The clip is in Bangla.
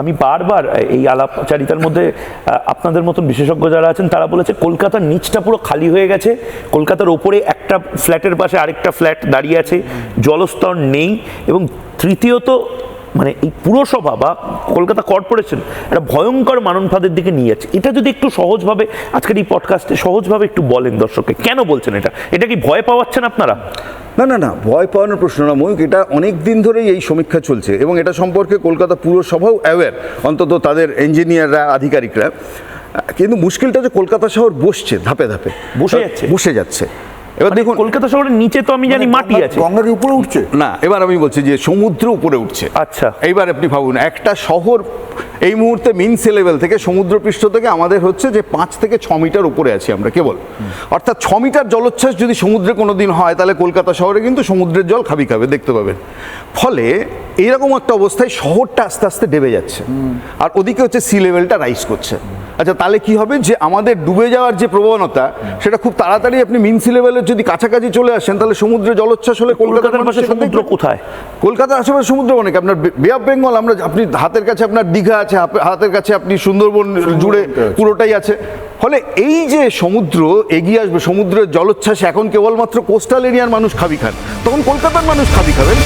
আমি বারবার এই আলাপচারিতার মধ্যে আপনাদের মতন বিশেষজ্ঞ যারা আছেন তারা বলেছে কলকাতার নিচটা পুরো খালি হয়ে গেছে, কলকাতার ওপরে একটা ফ্ল্যাটের পাশে আরেকটা ফ্ল্যাট দাঁড়িয়ে আছে, জলস্তর নেই, এবং তৃতীয়ত মানে এই পুরসভা বা কলকাতা কর্পোরেশন একটা ভয়ঙ্কর মাননফাদের দিকে নিয়ে যাচ্ছে। এটা যদি একটু সহজভাবে আজকের এই পডকাস্টে সহজভাবে একটু বলেন দর্শককে, কেন বলছেন এটা কি ভয় পাওয়াচ্ছেন আপনারা? না না না, ভয় পাওয়ানোর প্রশ্ন না ময়ূক, এটা অনেক দিন ধরেই এই সমীক্ষা চলছে এবং এটা সম্পর্কে কলকাতা পুরসভাও অ্যাওয়্যার, অন্তত তাদের ইঞ্জিনিয়াররা, আধিকারিকরা। কিন্তু মুশকিলটা যে কলকাতা শহর বসছে ধাপে ধাপে, বসে যাচ্ছে। এবার দেখুন কলকাতা শহরের নিচে তো আমি জানি মাটি আছে, গঙ্গার উপরে উঠছে না, এবার আমি বলছি যে সমুদ্র উপরে উঠছে। আচ্ছা, এইবার আপনি ভাবুন একটা শহর এই মুহূর্তে মিন সি লেভেল থেকে, সমুদ্রপৃষ্ঠ থেকে আমাদের হচ্ছে যে 5 থেকে 6 মিটার উপরে আছি আমরা কেবল, অর্থাৎ 6 মিটার জলোচ্ছ্বাস যদি সমুদ্রে কোনো দিন হয় তাহলে কলকাতা শহরে কিন্তু সমুদ্রের জল খাবে দেখতে পাবেন। ফলে এইরকম একটা অবস্থায় শহরটা আস্তে আস্তে ডেবে যাচ্ছে, আর ওদিকে হচ্ছে সি লেভেলটা রাইজ করছে। আচ্ছা, তাহলে কি হবে যে আমাদের ডুবে যাওয়ার যে প্রবণতা সেটা খুব তাড়াতাড়ি, আপনি মিন সি লেভেলের যদি কাছাকাছি চলে আসেন তাহলে সমুদ্রে জলোচ্ছ্বাস হলে কলকাতার পাশে সমুদ্র কোথায়? কলকাতার আশেপাশে সমুদ্র অনেক, আপনার বে অফ বেঙ্গল, আপনি হাতের কাছে আপনার দীঘা আছে, হাতের কাছে আপনি সুন্দরবন জুড়ে পুরোটাই আছে। ফলে এই যে সমুদ্র এগিয়ে আসবে, সমুদ্রের জলোচ্ছ্বাস এখন কেবলমাত্র কোস্টাল এরিয়ার মানুষ খাবি খান, তখন কলকাতার মানুষ খাবি খাবেন।